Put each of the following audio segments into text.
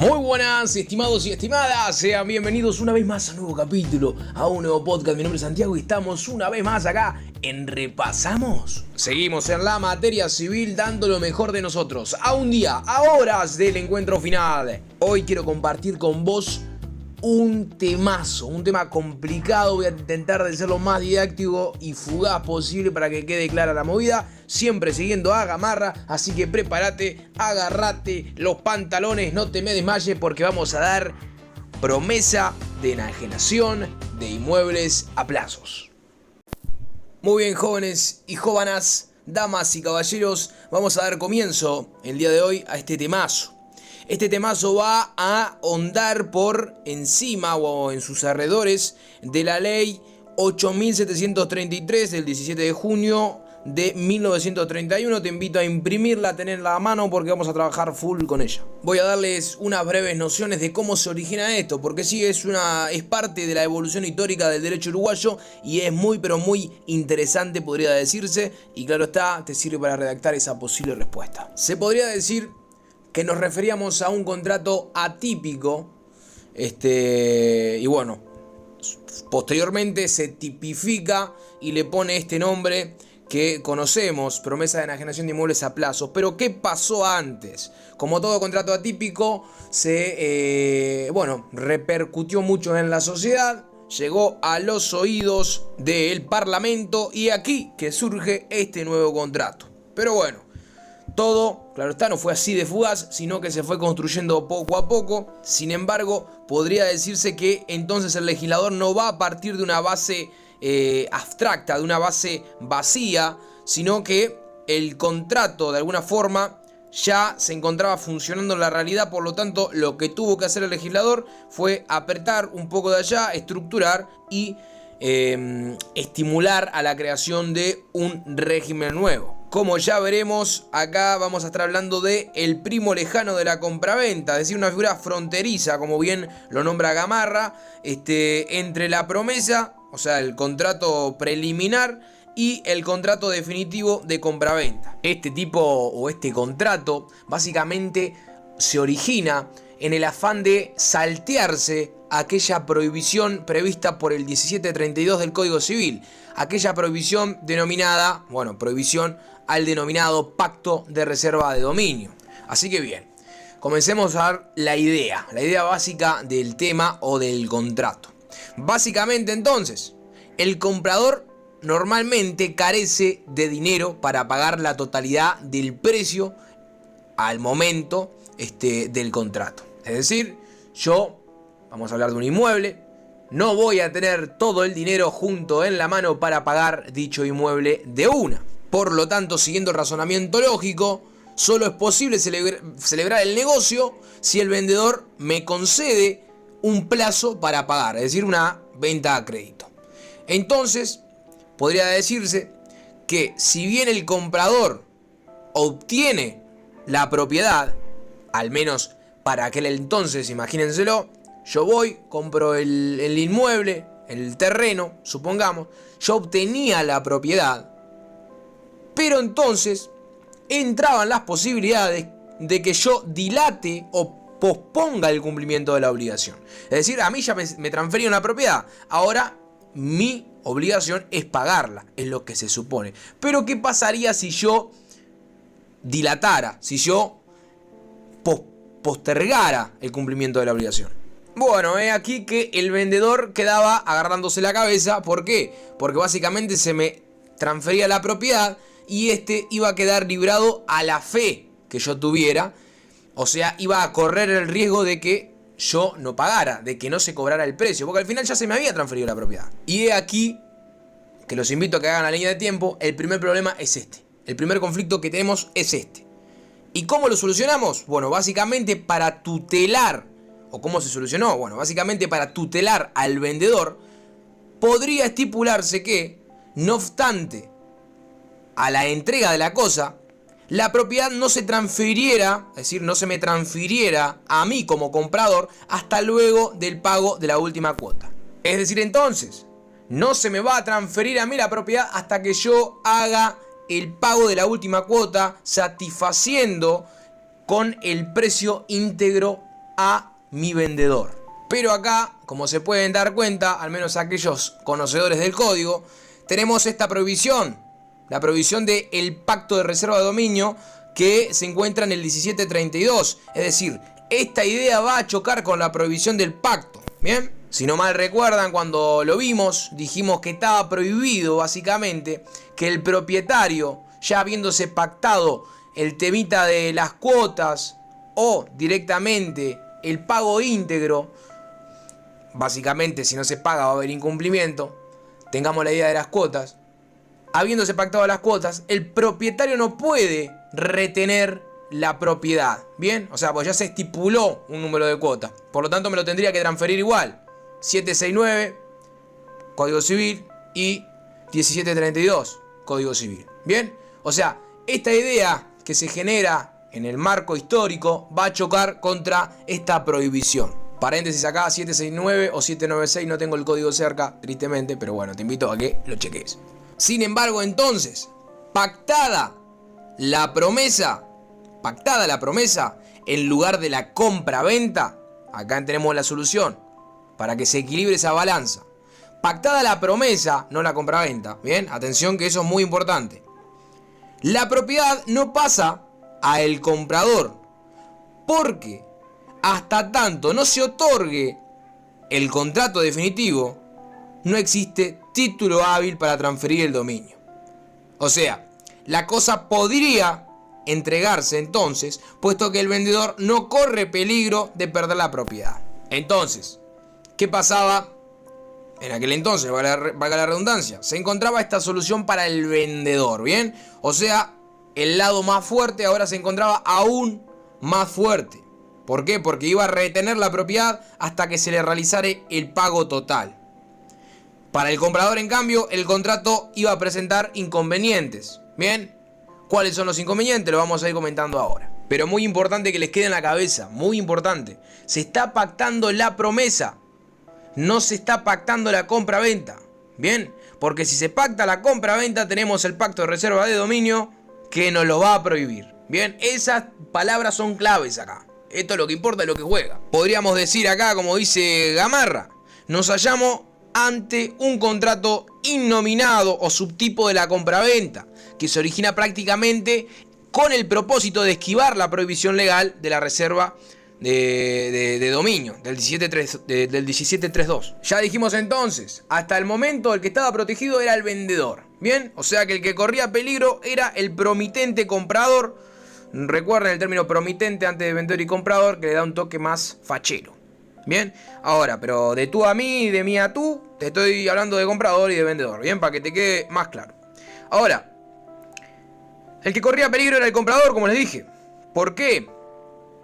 Muy buenas, estimados y estimadas, sean bienvenidos una vez más a un nuevo capítulo, a un nuevo podcast. Mi nombre es Santiago y estamos una vez más acá en Repasamos. Seguimos en la materia civil dando lo mejor de nosotros, a un día, a horas del encuentro final. Hoy quiero compartir con vos un temazo, un tema complicado. Voy a intentar de ser lo más didáctico y fugaz posible para que quede clara la movida, siempre siguiendo a Gamarra, así que prepárate, agárrate los pantalones, no te me desmayes porque vamos a dar promesa de enajenación de inmuebles a plazos. Muy bien, jóvenes y jóvenes, damas y caballeros, vamos a dar comienzo el día de hoy a este temazo. Este temazo va a ahondar por encima o en sus alrededores de la ley 8733 del 17 de junio de 1931. Te invito a imprimirla, a tenerla a mano porque vamos a trabajar full con ella. Voy a darles unas breves nociones de cómo se origina esto, porque sí, es parte de la evolución histórica del derecho uruguayo y es muy pero muy interesante, podría decirse, y claro está, te sirve para redactar esa posible respuesta. Se podría decir que nos referíamos a un contrato atípico, y bueno, posteriormente se tipifica y le pone este nombre que conocemos, promesa de enajenación de inmuebles a plazos. Pero ¿qué pasó antes? Como todo contrato atípico, repercutió mucho en la sociedad, llegó a los oídos del Parlamento y aquí que surge este nuevo contrato. Pero bueno, todo, claro está, no fue así de fugaz, sino que se fue construyendo poco a poco. Sin embargo, podría decirse que entonces el legislador no va a partir de una base abstracta, de una base vacía, sino que el contrato de alguna forma ya se encontraba funcionando en la realidad. Por lo tanto, lo que tuvo que hacer el legislador fue apretar un poco de allá, estructurar y estimular a la creación de un régimen nuevo. Como ya veremos, acá vamos a estar hablando de el primo lejano de la compraventa, es decir, una figura fronteriza, como bien lo nombra Gamarra, entre la promesa, o sea, el contrato preliminar, y el contrato definitivo de compraventa. Este contrato básicamente se origina en el afán de saltearse aquella prohibición prevista por el 1732 del Código Civil, aquella prohibición denominada, prohibición al denominado pacto de reserva de dominio. Así que bien, comencemos a dar la idea básica del tema o del contrato. Básicamente entonces, el comprador normalmente carece de dinero para pagar la totalidad del precio al momento del contrato. Es decir, vamos a hablar de un inmueble, no voy a tener todo el dinero junto en la mano para pagar dicho inmueble de una. Por lo tanto, siguiendo el razonamiento lógico, solo es posible celebrar el negocio si el vendedor me concede un plazo para pagar, es decir, una venta a crédito. Entonces, podría decirse que si bien el comprador obtiene la propiedad, al menos para aquel entonces, imagínenselo, yo voy, compro el inmueble, el terreno, supongamos, yo obtenía la propiedad, pero entonces entraban las posibilidades de que yo dilate o posponga el cumplimiento de la obligación. Es decir, a mí ya me transferían la propiedad, ahora mi obligación es pagarla, es lo que se supone. Pero ¿qué pasaría si yo dilatara, si yo postergara el cumplimiento de la obligación? Bueno, es aquí que el vendedor quedaba agarrándose la cabeza. ¿Por qué? Porque básicamente se me transfería la propiedad y iba a quedar librado a la fe que yo tuviera. O sea, iba a correr el riesgo de que yo no pagara, de que no se cobrara el precio, porque al final ya se me había transferido la propiedad. Y es aquí que los invito a que hagan la línea de tiempo. El primer problema es este. El primer conflicto que tenemos es este. ¿Y cómo lo solucionamos? Bueno, básicamente para tutelar. ¿O cómo se solucionó? Bueno, básicamente para tutelar al vendedor, podría estipularse que, no obstante a la entrega de la cosa, la propiedad no se transfiriera, es decir, no se me transfiriera a mí como comprador hasta luego del pago de la última cuota. Es decir, entonces, no se me va a transferir a mí la propiedad hasta que yo haga el pago de la última cuota, satisfaciendo con el precio íntegro a mi vendedor. Pero acá, como se pueden dar cuenta, al menos aquellos conocedores del código, tenemos esta prohibición, la prohibición del pacto de reserva de dominio que se encuentra en el 1732. Es decir, esta idea va a chocar con la prohibición del pacto. Bien, si no mal recuerdan, cuando lo vimos, dijimos que estaba prohibido básicamente que el propietario, ya habiéndose pactado el temita de las cuotas o directamente el pago íntegro, básicamente si no se paga va a haber incumplimiento, tengamos la idea de las cuotas, habiéndose pactado las cuotas, el propietario no puede retener la propiedad, ¿bien? O sea, pues ya se estipuló un número de cuotas, por lo tanto me lo tendría que transferir igual, 769, Código Civil, y 1732, Código Civil, ¿bien? O sea, esta idea que se genera en el marco histórico va a chocar contra esta prohibición. Paréntesis acá, 769 o 796, no tengo el código cerca, tristemente, pero bueno, te invito a que lo cheques. Sin embargo, entonces, pactada la promesa, en lugar de la compra-venta, acá tenemos la solución para que se equilibre esa balanza. Pactada la promesa, no la compra-venta, bien, atención que eso es muy importante. La propiedad no pasa a el comprador, porque hasta tanto no se otorgue el contrato definitivo, no existe título hábil para transferir el dominio. O sea, la cosa podría entregarse entonces, puesto que el vendedor no corre peligro de perder la propiedad. Entonces, ¿qué pasaba en aquel entonces? Valga la redundancia. Se encontraba esta solución para el vendedor, ¿bien? O sea, el lado más fuerte ahora se encontraba aún más fuerte. ¿Por qué? Porque iba a retener la propiedad hasta que se le realizara el pago total. Para el comprador, en cambio, el contrato iba a presentar inconvenientes. ¿Bien? ¿Cuáles son los inconvenientes? Lo vamos a ir comentando ahora. Pero muy importante que les quede en la cabeza, muy importante. Se está pactando la promesa, no se está pactando la compra-venta. ¿Bien? Porque si se pacta la compra-venta, tenemos el pacto de reserva de dominio que nos lo va a prohibir. Bien, esas palabras son claves acá. Esto es lo que importa, es lo que juega. Podríamos decir acá, como dice Gamarra, nos hallamos ante un contrato innominado o subtipo de la compraventa, que se origina prácticamente con el propósito de esquivar la prohibición legal de la reserva de dominio del 1732. Ya dijimos entonces, hasta el momento el que estaba protegido era el vendedor. Bien, o sea que el que corría peligro era el promitente comprador. Recuerden el término promitente antes de vendedor y comprador, que le da un toque más fachero. Bien, ahora, pero de tú a mí, de mí a tú, te estoy hablando de comprador y de vendedor. Bien, para que te quede más claro. Ahora, el que corría peligro era el comprador, como les dije. ¿Por qué?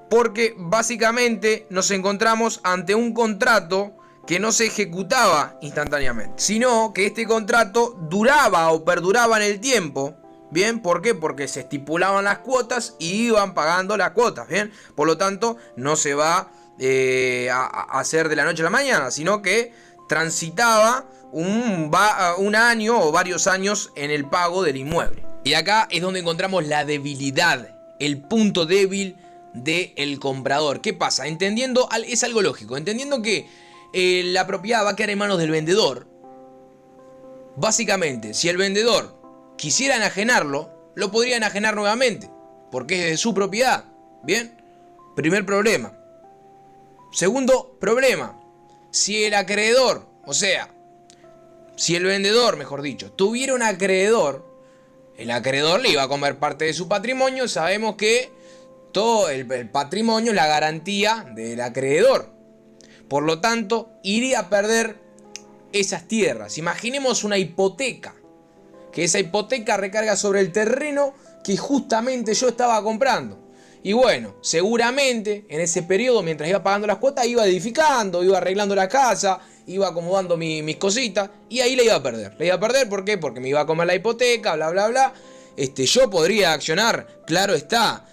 Porque básicamente nos encontramos ante un contrato que no se ejecutaba instantáneamente, sino que este contrato duraba o perduraba en el tiempo. Bien, ¿por qué? Porque se estipulaban las cuotas y iban pagando las cuotas, bien. Por lo tanto, no se va a hacer de la noche a la mañana, sino que transitaba un año o varios años en el pago del inmueble. Y acá es donde encontramos la debilidad, el punto débil del comprador. ¿Qué pasa? Entendiendo, es algo lógico, entendiendo que la propiedad va a quedar en manos del vendedor. Básicamente, si el vendedor quisiera enajenarlo, lo podría enajenar nuevamente, porque es de su propiedad. Bien, primer problema. Segundo problema, si el acreedor, o sea, si el vendedor, mejor dicho, tuviera un acreedor, el acreedor le iba a comer parte de su patrimonio. Sabemos que todo el patrimonio es la garantía del acreedor. Por lo tanto, iría a perder esas tierras. Imaginemos una hipoteca, que esa hipoteca recarga sobre el terreno que justamente yo estaba comprando. Y bueno, seguramente en ese periodo, mientras iba pagando las cuotas, iba edificando, iba arreglando la casa, iba acomodando mis cositas, y ahí la iba a perder. La iba a perder, ¿por qué? Porque me iba a comer la hipoteca, bla, bla, bla. Yo podría accionar, claro está,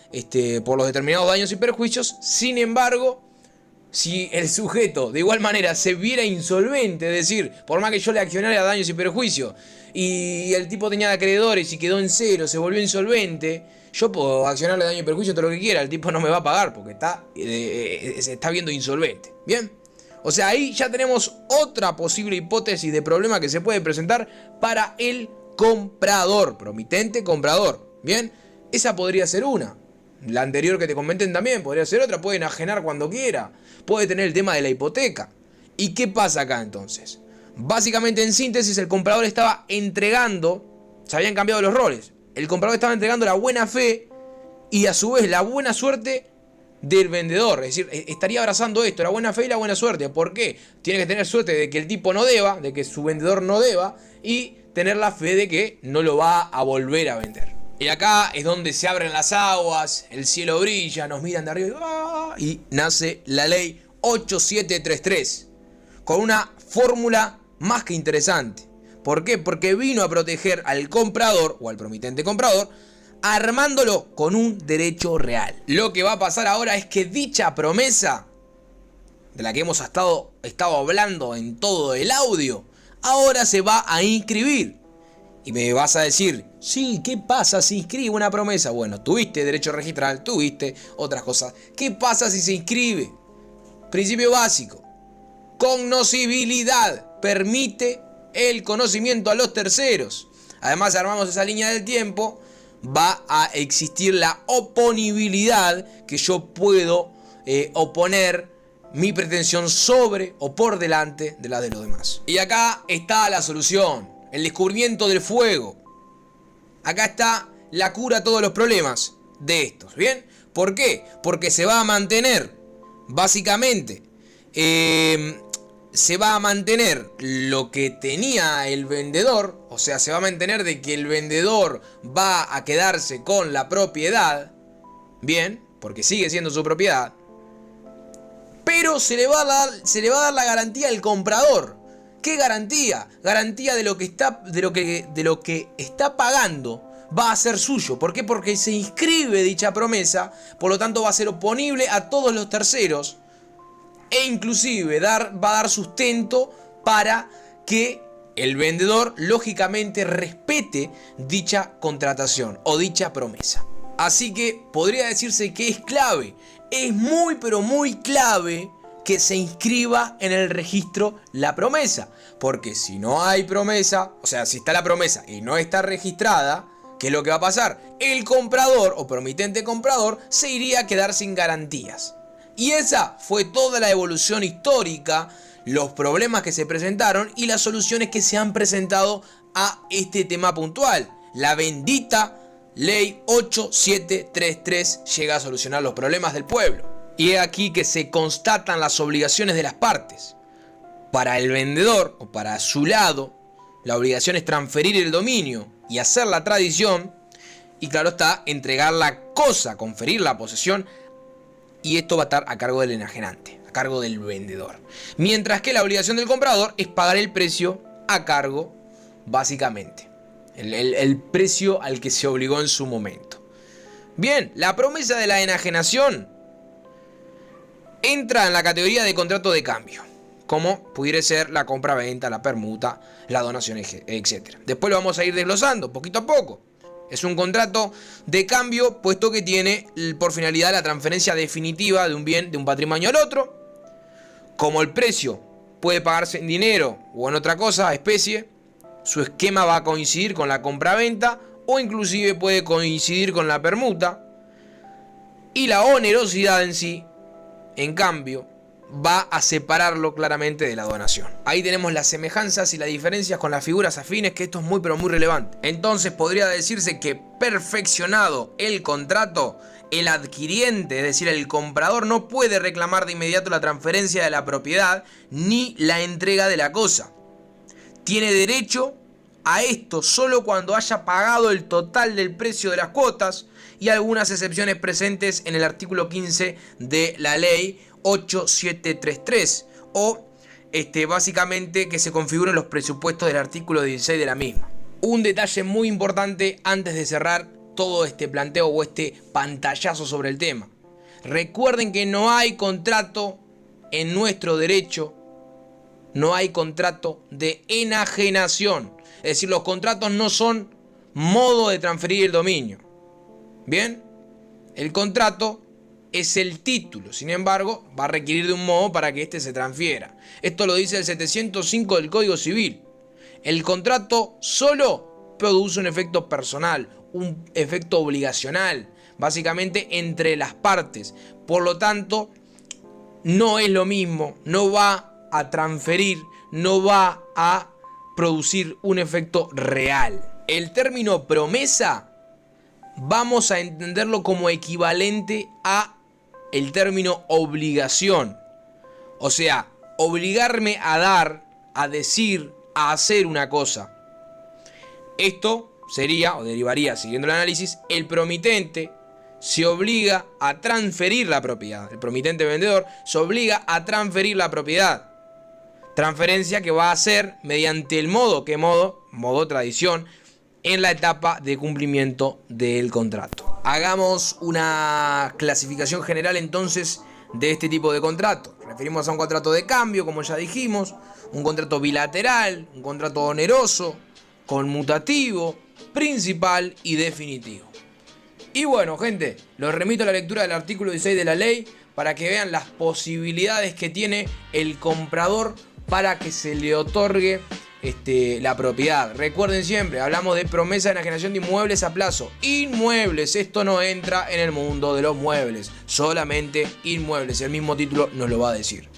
por los determinados daños y perjuicios. Sin embargo, si el sujeto de igual manera se viera insolvente, es decir, por más que yo le accionara daños y perjuicios, y el tipo tenía acreedores y quedó en cero, se volvió insolvente, yo puedo accionarle daño y perjuicio todo lo que quiera, el tipo no me va a pagar porque se está viendo insolvente. Bien, o sea, ahí ya tenemos otra posible hipótesis de problema que se puede presentar para el comprador, promitente comprador. Bien, esa podría ser una. La anterior que te comenten también podría ser otra. Puede enajenar cuando quiera, puede tener el tema de la hipoteca. ¿Y qué pasa acá entonces? Básicamente, en síntesis, el comprador estaba entregando, se habían cambiado los roles. El comprador estaba entregando la buena fe y a su vez la buena suerte del vendedor. Es decir, estaría abrazando esto, la buena fe y la buena suerte. ¿Por qué? Tiene que tener suerte de que el tipo no deba, de que su vendedor no deba, y tener la fe de que no lo va a volver a vender. Y acá es donde se abren las aguas, el cielo brilla, nos miran de arriba y nace la ley 8733 con una fórmula más que interesante. ¿Por qué? Porque vino a proteger al comprador o al promitente comprador, armándolo con un derecho real. Lo que va a pasar ahora es que dicha promesa, de la que hemos estado hablando en todo el audio, ahora se va a inscribir. Y me vas a decir, sí, ¿qué pasa si inscribe una promesa? Bueno, tuviste derecho registral, tuviste otras cosas. ¿Qué pasa si se inscribe? Principio básico. Cognoscibilidad. Permite el conocimiento a los terceros. Además, si armamos esa línea del tiempo, va a existir la oponibilidad, que yo puedo oponer mi pretensión sobre o por delante de la de los demás. Y acá está la solución, el descubrimiento del fuego. Acá está la cura a todos los problemas de estos, ¿bien? ¿Por qué? Porque se va a mantener, básicamente, se va a mantener lo que tenía el vendedor, o sea, se va a mantener de que el vendedor va a quedarse con la propiedad, bien, porque sigue siendo su propiedad, pero se le va a dar la garantía al comprador. ¿Qué garantía? Garantía de lo que está pagando va a ser suyo. ¿Por qué? Porque se inscribe dicha promesa, por lo tanto va a ser oponible a todos los terceros. E inclusive va a dar sustento para que el vendedor lógicamente respete dicha contratación o dicha promesa. Así que podría decirse que es clave, es muy pero muy clave que se inscriba en el registro la promesa. Porque si no hay promesa, o sea, si está la promesa y no está registrada, ¿qué es lo que va a pasar? El comprador o promitente comprador se iría a quedar sin garantías. Y esa fue toda la evolución histórica, los problemas que se presentaron y las soluciones que se han presentado a este tema puntual. La bendita ley 8733 llega a solucionar los problemas del pueblo. Y es aquí que se constatan las obligaciones de las partes. Para el vendedor o para su lado, la obligación es transferir el dominio y hacer la tradición. Y claro está, entregar la cosa, conferir la posesión. Y esto va a estar a cargo del enajenante, a cargo del vendedor. Mientras que la obligación del comprador es pagar el precio a cargo, básicamente. El precio al que se obligó en su momento. Bien, la promesa de la enajenación entra en la categoría de contrato de cambio, como pudiera ser la compra-venta, la permuta, la donación, etc. Después lo vamos a ir desglosando poquito a poco. Es un contrato de cambio, puesto que tiene por finalidad la transferencia definitiva de un bien, de un patrimonio al otro. Como el precio puede pagarse en dinero o en otra cosa, especie, su esquema va a coincidir con la compra-venta o inclusive puede coincidir con la permuta. Y la onerosidad en sí, en cambio, va a separarlo claramente de la donación. Ahí tenemos las semejanzas y las diferencias con las figuras afines, que esto es muy pero muy relevante. Entonces podría decirse que perfeccionado el contrato, el adquiriente, es decir, el comprador, no puede reclamar de inmediato la transferencia de la propiedad ni la entrega de la cosa. Tiene derecho a esto solo cuando haya pagado el total del precio de las cuotas y algunas excepciones presentes en el artículo 15 de la ley 8733 o básicamente que se configuren los presupuestos del artículo 16 de la misma. Un detalle muy importante antes de cerrar todo este planteo o este pantallazo sobre el tema. Recuerden que no hay contrato en nuestro derecho, no hay contrato de enajenación. Es decir, los contratos no son modo de transferir el dominio. Bien, el contrato es el título, sin embargo, va a requerir de un modo para que éste se transfiera. Esto lo dice el 705 del Código Civil. El contrato solo produce un efecto personal, un efecto obligacional, básicamente entre las partes. Por lo tanto, no es lo mismo, no va a transferir, no va a producir un efecto real. El término promesa vamos a entenderlo como equivalente a el término obligación. O sea, obligarme a dar, a decir, a hacer una cosa. Esto sería, o derivaría, siguiendo el análisis, el promitente se obliga a transferir la propiedad. El promitente vendedor se obliga a transferir la propiedad. Transferencia que va a hacer mediante el modo, ¿qué modo? Modo tradición, en la etapa de cumplimiento del contrato. Hagamos una clasificación general entonces de este tipo de contrato. Referimos a un contrato de cambio, como ya dijimos, un contrato bilateral, un contrato oneroso, conmutativo, principal y definitivo. Y bueno, gente, los remito a la lectura del artículo 16 de la ley para que vean las posibilidades que tiene el comprador para que se le otorgue la propiedad. Recuerden siempre, hablamos de promesa de enajenación de inmuebles a plazo. Inmuebles, esto no entra en el mundo de los muebles, solamente inmuebles. El mismo título nos lo va a decir.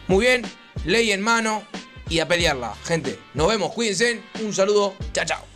Muy bien, ley en mano y a pelearla, gente. Nos vemos, cuídense, un saludo, chao, chao.